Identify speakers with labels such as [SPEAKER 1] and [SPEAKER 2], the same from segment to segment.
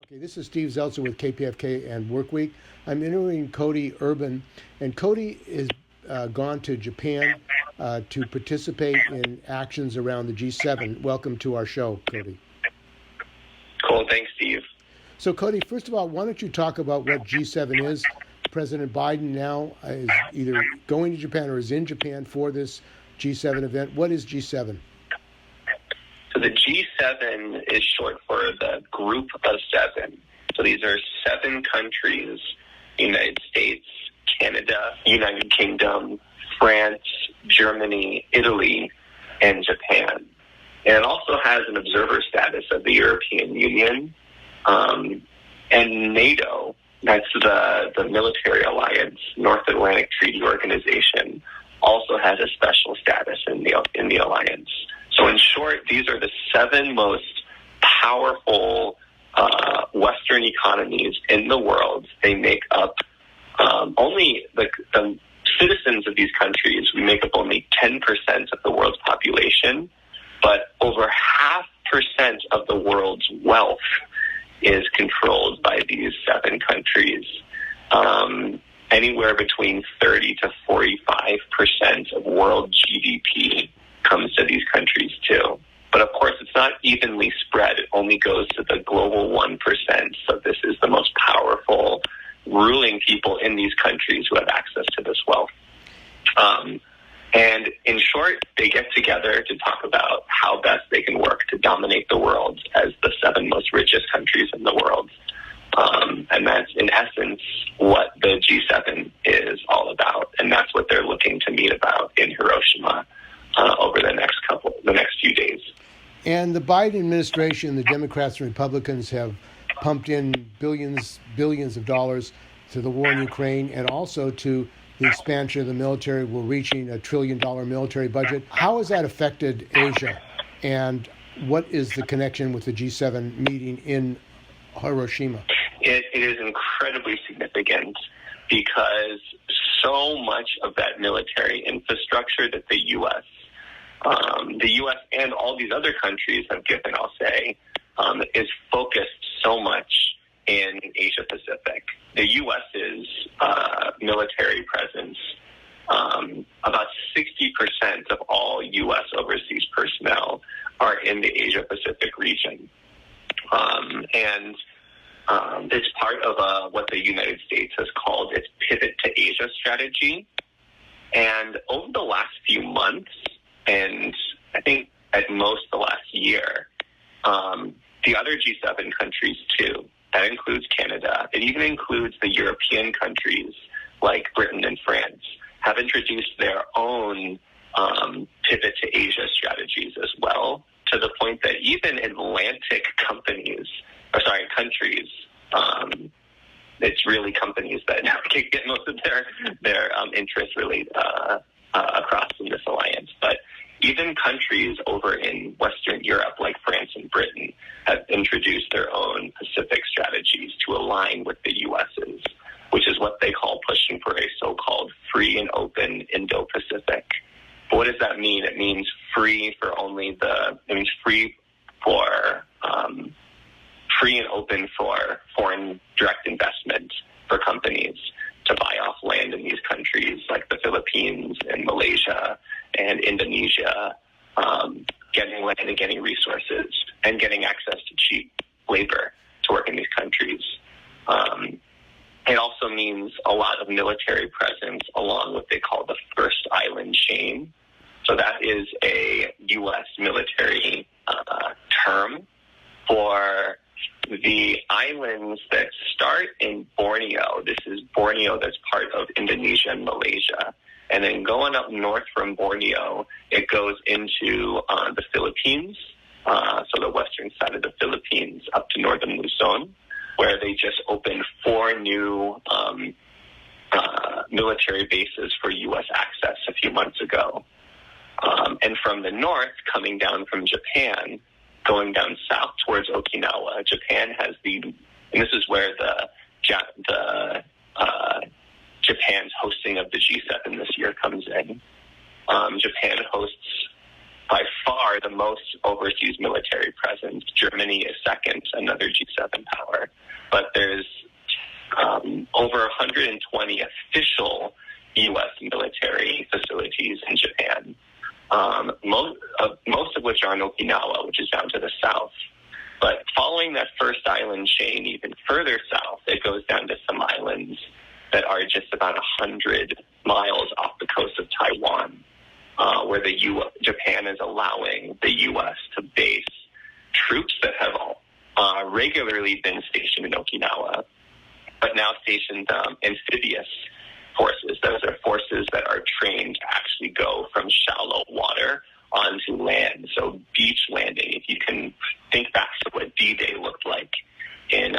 [SPEAKER 1] Okay, this is Steve Zeltzer with KPFK and Workweek. I'm interviewing Cody Urban, and Cody is gone to Japan to participate in actions around the G7. Welcome to our show, Cody.
[SPEAKER 2] Cool, thanks, Steve.
[SPEAKER 1] So, Cody, first of all, why don't you talk about what G7 is? President Biden now is either going to Japan or is in Japan for this G7 event. What is G7?
[SPEAKER 2] So the G7 is short for the Group of Seven. So these are 7 countries: United States, Canada, United Kingdom, France, Germany, Italy, and Japan. And it also has an observer status of the European Union and NATO. That's the military alliance, North Atlantic Treaty Organization, also has a special status in the alliance. So in short, these are the 7 most powerful Western economies in the world. They make up only the citizens of these countries. We make up only 10% of the world's population, but over 0.5% of the world's wealth is controlled by these 7 countries. Anywhere between 30 to 45% of world GDP comes to these countries too. But of course, it's not evenly spread. It only goes to the global 1%. So this is the most powerful ruling people in these countries who have access to this wealth. And in short, they get together to talk about how best they can work to dominate the world as the 7 most richest countries in the world. And that's, in essence, what the G7 is all about. And that's what they're looking to meet about in Hiroshima over the next few days.
[SPEAKER 1] And the Biden administration, the Democrats and Republicans have pumped in billions of dollars to the war in Ukraine and also to the expansion of the military. We're reaching $1 trillion military budget. How has that affected Asia? And what is the connection with the G7 meeting in Hiroshima?
[SPEAKER 2] It is incredibly significant because so much of that military infrastructure that the U.S. and all these other countries have given, I'll say, is focused so much in Asia Pacific. The U.S.'s military presence, about 60% of all U.S. overseas personnel are in the Asia Pacific region. And it's part of what the United States has called its Pivot to Asia strategy. And over the last few months, and I think at most the last year, the other G7 countries too, that includes Canada, it even includes the European countries like Britain and France, have introduced their own Pivot to Asia strategies as well, to the point that even Atlantic countries, it's really companies that get most of their interests really across in this alliance. But even countries over in Western Europe, like France and Britain, have introduced their own Pacific strategies to align with the U.S.'s, which is what they call pushing for a so-called free and open Indo-Pacific. But what does that mean? It means free and open for foreign direct investment for companies to buy off land in these countries like the Philippines and Malaysia and Indonesia, getting land and getting resources and getting access to cheap labor to work in these countries. It also means a lot of military presence along what they call the First Island Chain. So that is a U.S. military term for the islands that start in Borneo. This is Borneo that's part of Indonesia and Malaysia. And then going up north from Borneo, it goes into the Philippines, so the western side of the Philippines, up to northern Luzon, where they just opened 4 new military bases for U.S. access a few months ago. And from the north, coming down from Japan, going down south towards Okinawa, Japan has and this is where Japan's hosting of the G7 this year comes in. Japan hosts by far the most overseas military presence. Germany is second, another G7 power. but there's over 120 official U.S. military facilities in Japan, most of which are in Okinawa, which is down to the south. But following that first island chain even further south, it goes down to some islands that are just about 100 miles off the coast of Taiwan, where Japan is allowing the U.S. to base troops that have regularly been stationed in Okinawa, but now stationed amphibious forces. Those are forces that are trained to actually go from shallow water onto land. So beach landing, if you can think back to what D-Day looked like in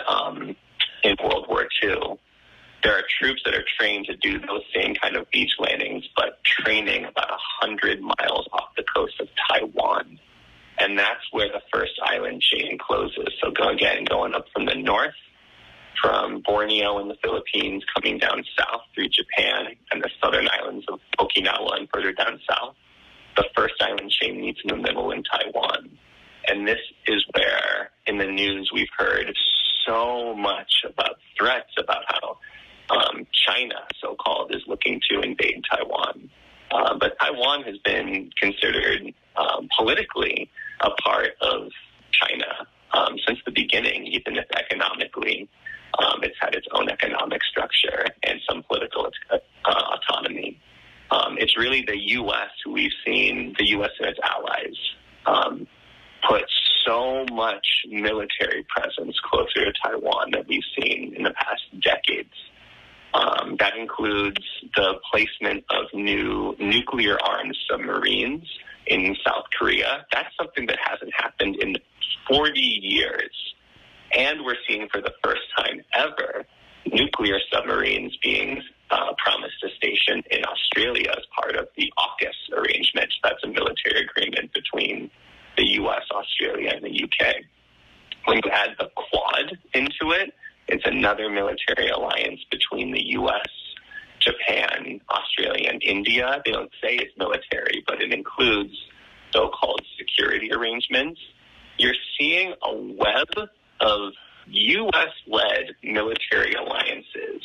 [SPEAKER 2] World War II, there are troops that are trained to do those same kind of beach landings, but training about 100 miles off the coast of Taiwan. And that's where the first island chain closes. So going up from the north, from Borneo in the Philippines, coming down south through Japan and the southern islands of Okinawa and further down south, the first island chain meets in the middle in Taiwan. And this is where, in the news, we've heard so much about threats about how China, so-called, is looking to invade Taiwan. But Taiwan has been considered politically a part of China since the beginning, even if economically it's had its own economic structure and some political autonomy. It's really the U.S. who we've seen, the U.S. and its allies, put so much military presence closer to Taiwan that we've seen in the past decades. That includes the placement of new nuclear-armed submarines in South Korea. That's something that hasn't happened in 40 years. And we're seeing for the first time ever nuclear submarines being promised to station in Australia as part of the AUKUS arrangement. That's a military agreement between the U.S., Australia, and the U.K. When you add the Quad into it, it's another military alliance between the U.S., Japan, Australia, and India. They don't say it's military, but it includes so-called security arrangements. You're seeing a web of U.S.-led military alliances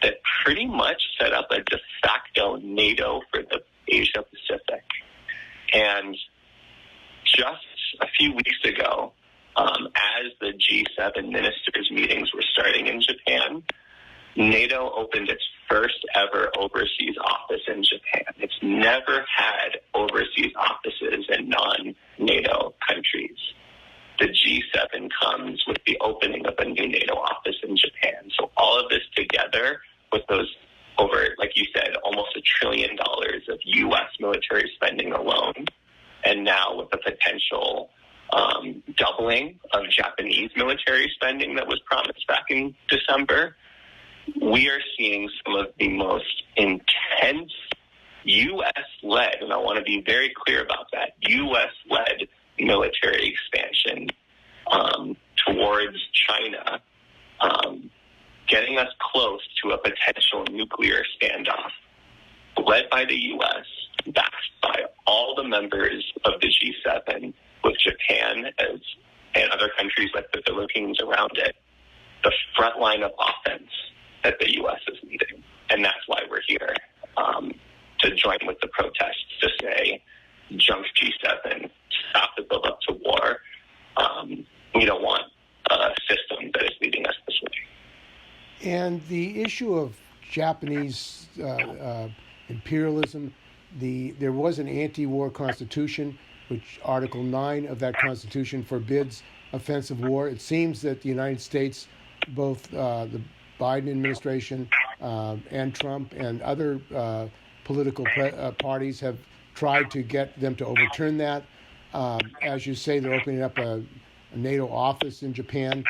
[SPEAKER 2] that pretty much set up a de facto NATO for the Asia-Pacific. And just a few weeks ago, as the G-7 ministers' meetings were starting in Japan, NATO opened its first ever overseas office in Japan. It's never had overseas offices in non-NATO countries. The G7 comes with the opening of a new NATO office in Japan. So all of this together with those over, like you said, almost $1 trillion of U.S. military spending alone, and now with the potential doubling of Japanese military spending that was promised back in December, we are seeing some of the most intense U.S.-led, and I want to be very clear about that, U.S.-led military expansion towards China, getting us close to a potential nuclear standoff, led by the U.S., backed by all the members of the G7, with Japan and other countries like the Philippines around it, the front line of offense that the U.S. is leading. And that's why we're here, to join with the protests to say, junk G7, stop the build-up to war. We don't want a system that is leading us this way.
[SPEAKER 1] And the issue of Japanese imperialism, there was an anti-war constitution, which Article 9 of that constitution forbids offensive war. It seems that the United States, both the Biden administration and Trump and other political parties have tried to get them to overturn that. As you say, they're opening up a NATO office in Japan.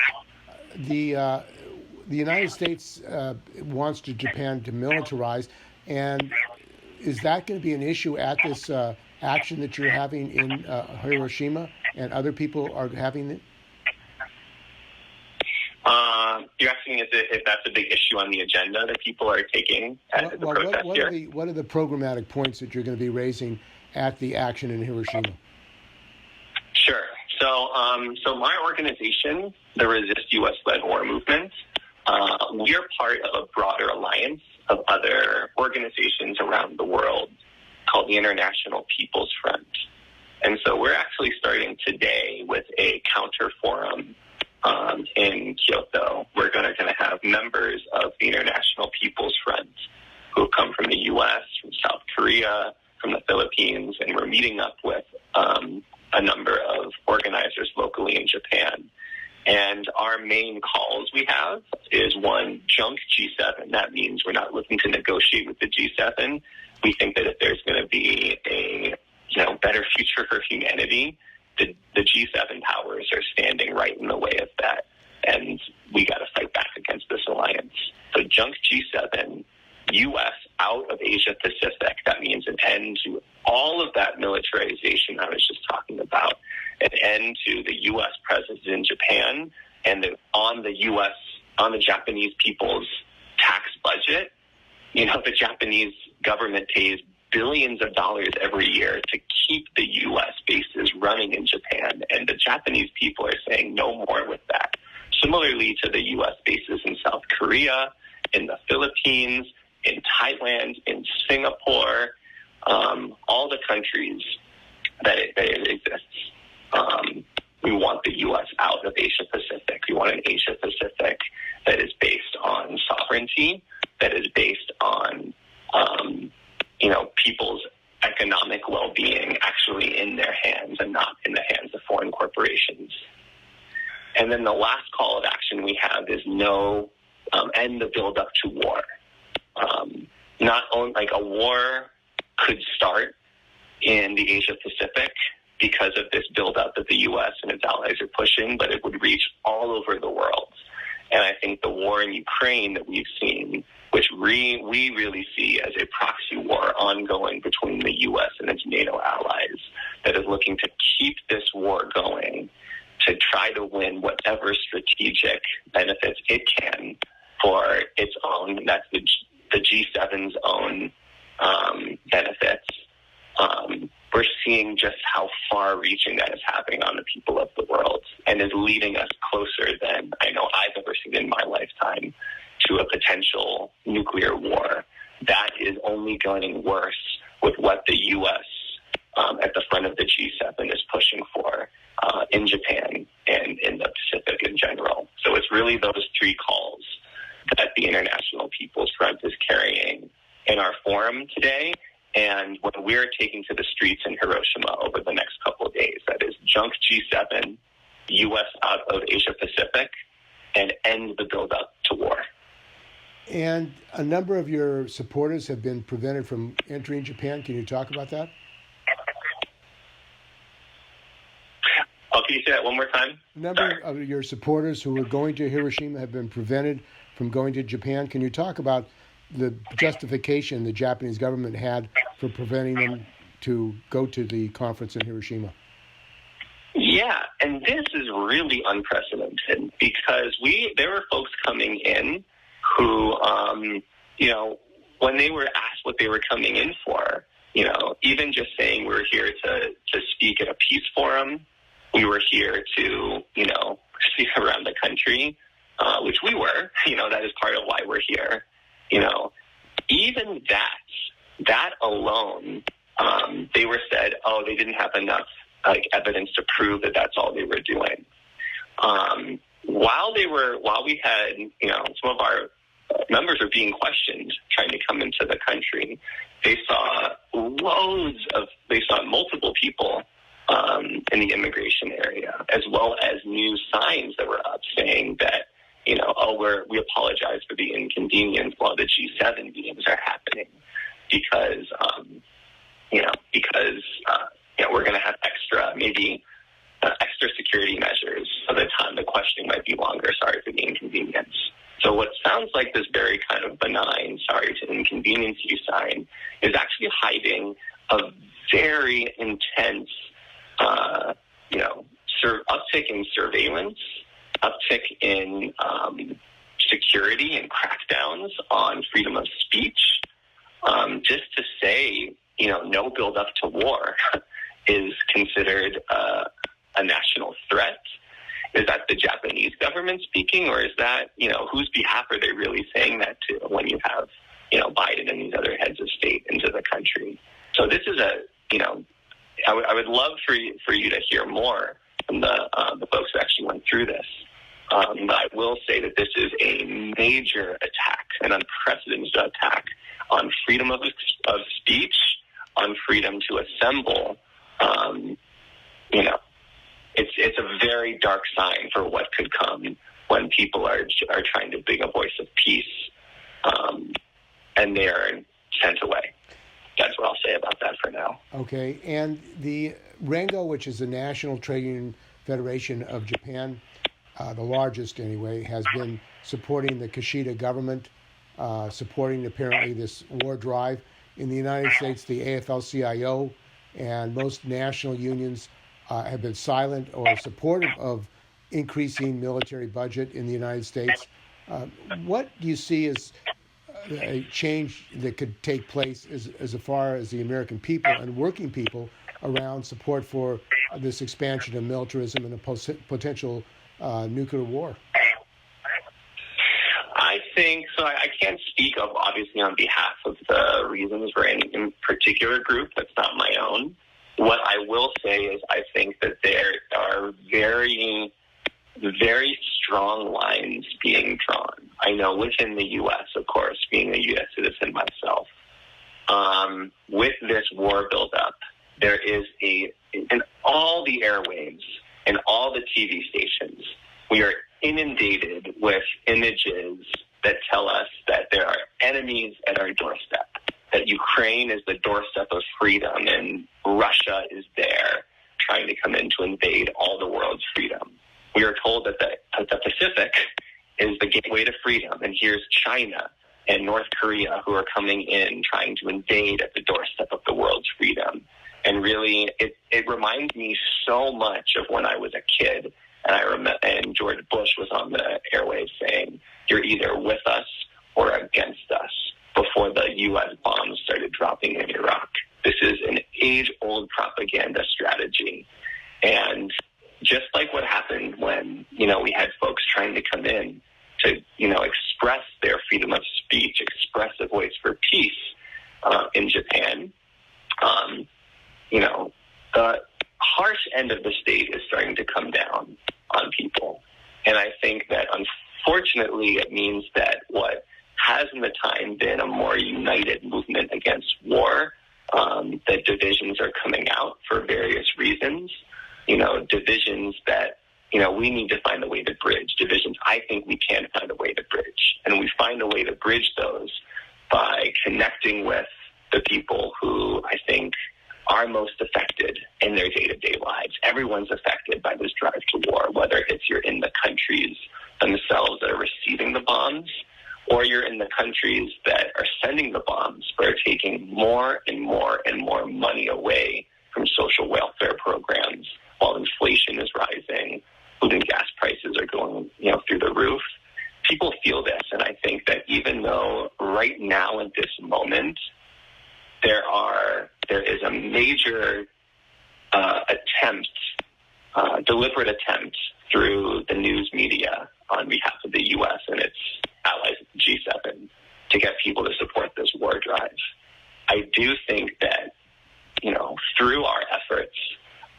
[SPEAKER 1] The United States wants Japan to militarize, and is that going to be an issue at this action that you're having in Hiroshima and other people are having it?
[SPEAKER 2] You're asking if that's a big issue on the agenda that people are taking at the protest here?
[SPEAKER 1] What are the programmatic points that you're going to be raising at the action in Hiroshima?
[SPEAKER 2] Sure. So my organization the Resist U.S.-led war movement, we are part of a broader alliance of other organizations around the world called the International People's Front. And so we're actually starting today with a counter forum in Kyoto. We're going to have members of the International People's Front who have come from the U.S., from South Korea, from the Philippines, and we're meeting up with a number of organizers locally in Japan. And our main calls we have is, one, junk G7. That means we're not looking to negotiate with the G7. We think that if there's going to be a better future for humanity, the G7 powers are standing right in the way of that. And we got to fight back against this alliance. So junk G7, U.S. out of Asia Pacific. That means an end to all of that militarization I was just talking about, an end to the U.S. presence in Japan, and on the Japanese people's tax budget. The Japanese government pays billions of dollars every year to keep the U.S. bases running in Japan, and the Japanese people are saying no more with that. Similarly to the U.S. bases in South Korea, in the Philippines, in Thailand, in Singapore, all the countries that it exists. We want the U.S. out of Asia Pacific. We want an Asia Pacific that is based on sovereignty, that is based on people's economic well-being actually in their hands and not in the hands of foreign corporations. And then the last call of action we have is end the build-up to war. Not only a war could start in the Asia Pacific because of this buildup that the U.S. and its allies are pushing, but it would reach all over the world. And I think the war in Ukraine that we've seen, which we really see as a proxy war ongoing between the U.S. and its NATO allies, that is looking to keep this war going, to try to win whatever strategic benefits it can for its own, that's the G7's own benefits. We're seeing just how far-reaching that is happening on the people of the world, and is leading us closer than I know I've ever seen in my lifetime to a potential nuclear war. That is only getting worse with what the U.S. At the front of the G7 is pushing for in Japan and in the Pacific in general. So it's really those three calls that the International People's Front is carrying in our forum today, and what we're taking to the streets in Hiroshima over the next couple of days. That is junk G7, U.S. out of Asia Pacific, and end the build-up to war.
[SPEAKER 1] And a number of your supporters have been prevented from entering Japan. Can you talk about that?
[SPEAKER 2] Oh, can you say that one more time?
[SPEAKER 1] A number of your supporters who were going to Hiroshima have been prevented from going to Japan. Can you talk about the justification the Japanese government had for preventing them to go to the conference in Hiroshima?
[SPEAKER 2] Yeah, and this is really unprecedented because there were folks coming in who, when they were asked what they were coming in for, even just saying we're here to speak at a peace forum, we were here to, speak around the country, which we were, that is part of why we're here. Even that alone, they were said, they didn't have enough evidence to prove that that's all they were doing. While we had, some of our members are being questioned trying to come into the country, they saw multiple people in the immigration area, as well as new signs that were up saying that, we apologize for the inconvenience while the G7 meetings are happening because we're going to have extra security measures so the time the questioning might be longer. Sorry for the inconvenience. So what sounds like this very kind of benign, sorry to inconvenience you sign is actually hiding a very intense, uptick in surveillance, uptick in security and crackdowns on freedom of speech, just to say, no build up to war is considered a national threat, is that the Japanese government whose behalf are they really saying that to when you have, Biden and these other heads of state into the country? So this is I would love for you to hear more from the folks who actually went through this. But I will say that this is a major attack, an unprecedented attack on freedom of speech, on freedom to assemble. It's a very dark sign for what could come when people are trying to bring a voice of peace, and they are sent away. That's what I'll say about that for now.
[SPEAKER 1] Okay, and the Rengo, which is the National Trade Union Federation of Japan, the largest anyway, has been supporting the Kishida government, supporting apparently this war drive. In the United States, the AFL-CIO and most national unions have been silent or supportive of increasing military budget in the United States. What do you see as a change that could take place as far as the American people and working people around support for this expansion of militarism and a potential nuclear war?
[SPEAKER 2] I think so. I can't speak of obviously on behalf of the reasons for any in particular group. That's not my own. What I will say is I think that there are very, very strong lines being drawn. I know within the U.S., of course, being a U.S. citizen myself, with this war buildup, there is in all the airwaves and all the TV stations, we are inundated with images that tell us that there are enemies at our doorstep, that Ukraine is the doorstep of freedom and Russia is there trying to come in to invade all the world's freedom. We are told that the Pacific is the gateway to freedom, and here's China and North Korea who are coming in trying to invade at the doorstep of the world's freedom. And really, it reminds me so much of when I was a kid, and I remember, and George Bush was on the airwaves saying, "You're either with us or against us," before the U.S. bombs started dropping in Iraq. This is an age-old propaganda strategy. And just like what happened when, we had folks trying to come in to, express their freedom of speech, express a voice for peace in Japan, the harsh end of the state is starting to come down on people. And I think that, unfortunately, it means that what has in the time been a more united movement against war, that divisions are coming out for various reasons, divisions that, we need to find a way to bridge. Divisions I think we can find a way to bridge. And we find a way to bridge those by connecting with the people who I think are most affected in their day-to-day lives. Everyone's affected by this drive to war, whether you're in the countries themselves that are receiving the bombs, or you're in the countries that are sending the bombs, but are taking more and more and more money away from social welfare programs while inflation is rising, food and gas prices are going, through the roof. People feel this, and I think that even though right now at this moment there is a major deliberate attempt through the news media on behalf of the U.S. and its allies at the G7 to get people to support this war drive. I do think that, through our efforts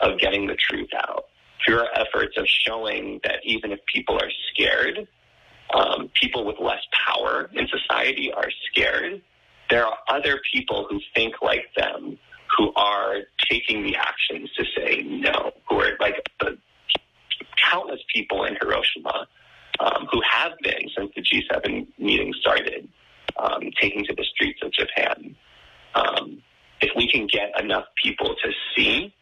[SPEAKER 2] of getting the truth out, through our efforts of showing that even if people are scared, people with less power in society are scared, there are other people who think like them who are taking the actions to say no, who are like the countless people in Hiroshima who have been, since the G7 meeting started, taking to the streets of Japan. If we can get enough people to see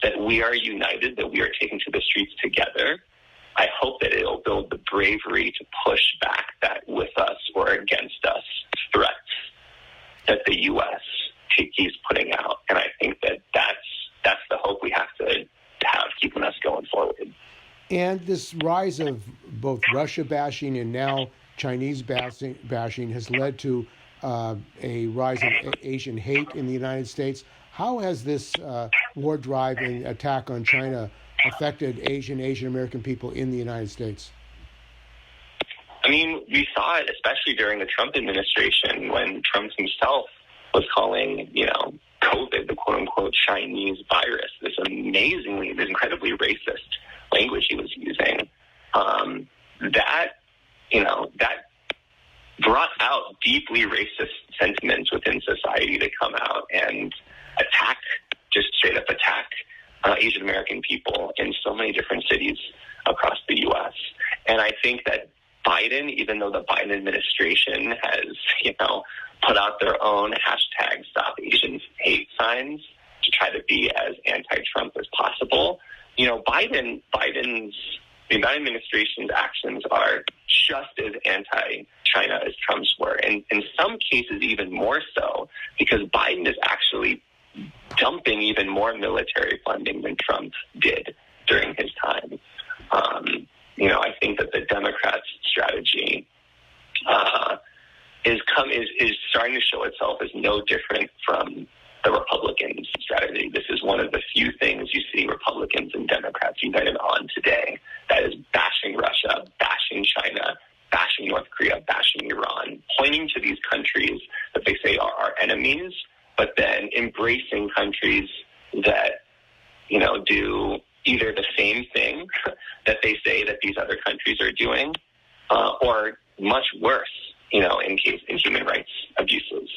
[SPEAKER 2] that we are united, that we are taking to the streets together, I hope that it'll build the bravery to push back that with us or against us threats that the U.S. keeps putting out. And I think that that's the hope we have to have keeping us going forward.
[SPEAKER 1] And this rise of both Russia bashing and now Chinese bashing has led to a rise of Asian hate in the United States. How has this war drive and attack on China affected Asian American people in the United States?
[SPEAKER 2] I mean, we saw it especially during the Trump administration when Trump himself was calling, COVID the quote-unquote Chinese virus. This incredibly racist language he was using. That brought out deeply racist sentiments within society to come out and just straight up attack Asian American people in so many different cities across the U.S. And I think that Biden, even though the Biden administration has, put out their own hashtag Stop Asian Hate signs to try to be as anti-Trump as possible, Biden administration's actions are just as anti-China as Trump's were, and in some cases even more so, because Biden is actually dumping even more military funding than Trump did during his time. I think that the Democrats' strategy is starting to show itself as no different from the Republicans' strategy. This is one of the few things you see Republicans and Democrats united on today. That is bashing Russia, bashing China, bashing North Korea, bashing Iran, pointing to these countries that they say are our enemies, but then embracing countries that, do either the same thing that they say that these other countries are doing, or much worse, in human rights abuses.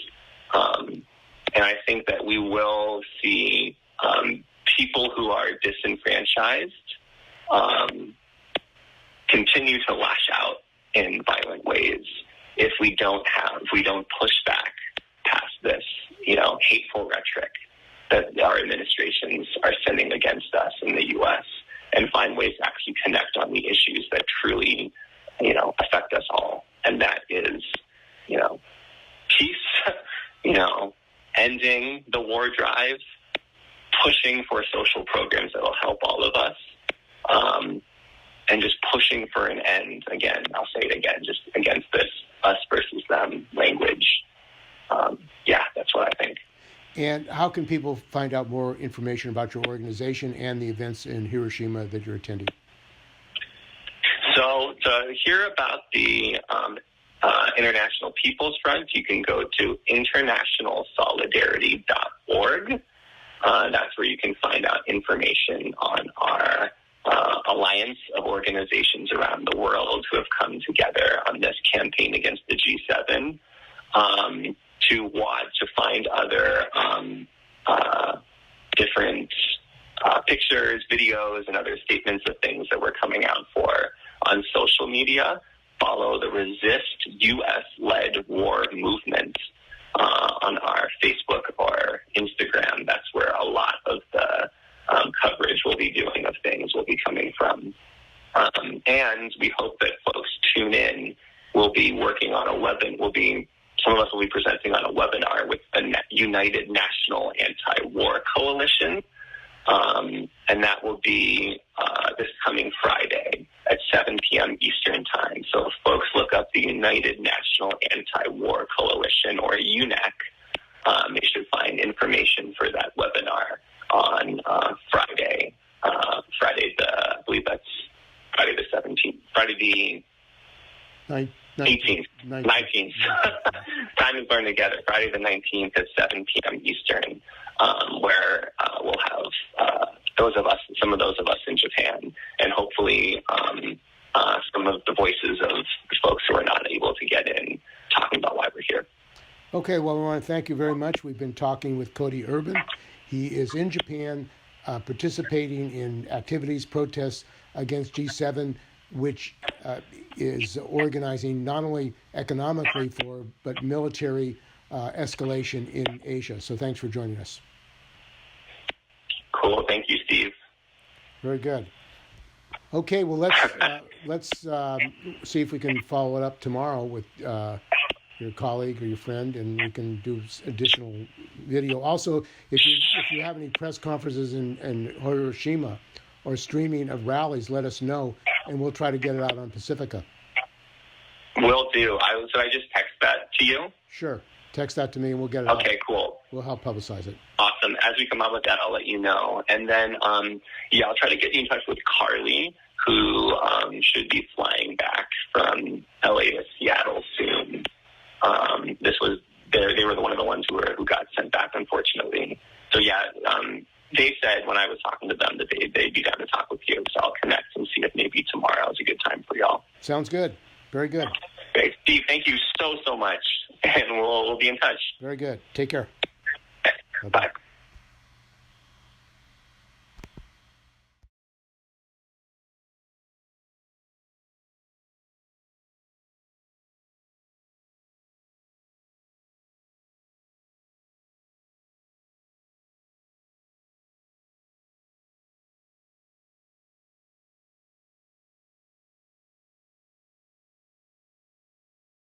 [SPEAKER 2] And I think that we will see people who are disenfranchised continue to lash out in violent ways if we don't push back past this, hateful rhetoric that our administrations are sending against us in the U.S. and find ways to actually connect on the issues that truly, affect us all. And that is, peace, ending the war drive, pushing for social programs that will help all of us, and just pushing for an end, again, I'll say it again, just against this us versus them language. That's what I think.
[SPEAKER 1] And how can people find out more information about your organization and the events in Hiroshima that you're attending?
[SPEAKER 2] So to hear about the International People's Front, you can go to internationalsolidarity.org. That's where you can find out information on our alliance of organizations around the world who have come together on this campaign against the G7 to find other different pictures, videos, and other statements of things that we're coming out for on social media. Follow the Resist U.S.-led war movement on our Facebook or Instagram. That's where a lot of the coverage we'll be doing of things will be coming from. And we hope that folks tune in. We'll be working on some of us will be presenting on a webinar with the United National Anti-War Coalition. And that will be this coming Friday at 7 p.m. Eastern Time. So if folks look up the United National Anti-War Coalition, or UNAC, they should find information for that webinar on Friday. I believe that's Friday the 17th. Friday the 18th. 19th. Time is blurring together. Friday the 19th at 7 p.m. Eastern, where we'll have some of those of us in Japan, and hopefully some of the voices of the folks who are not able to get in, talking about why we're here.
[SPEAKER 1] Okay, well, we want to thank you very much. We've been talking with Cody Urban. He is in Japan participating in activities, protests against G7, which is organizing not only economically but military escalation in Asia. So thanks for joining us.
[SPEAKER 2] Cool. Thank you, Steve.
[SPEAKER 1] Very good. Okay, well, let's see if we can follow it up tomorrow with your colleague or your friend, and we can do additional video. Also, if you have any press conferences in Hiroshima or streaming of rallies, let us know, and we'll try to get it out on Pacifica.
[SPEAKER 2] Will do. So I just text that to you?
[SPEAKER 1] Sure. Text that to me, and we'll get it out.
[SPEAKER 2] Okay, cool.
[SPEAKER 1] We'll help publicize it.
[SPEAKER 2] Awesome. As we come up with that, I'll let you know. And then, I'll try to get you in touch with Carly, who should be flying back from LA to Seattle soon. They were one of the ones who got sent back, unfortunately. So yeah, they said when I was talking to them that they'd be down to talk with you. So I'll connect and see if maybe tomorrow is a good time for y'all.
[SPEAKER 1] Sounds good. Very good.
[SPEAKER 2] Okay, Steve, thank you so much, and we'll be in touch.
[SPEAKER 1] Very good. Take care.
[SPEAKER 2] Bye.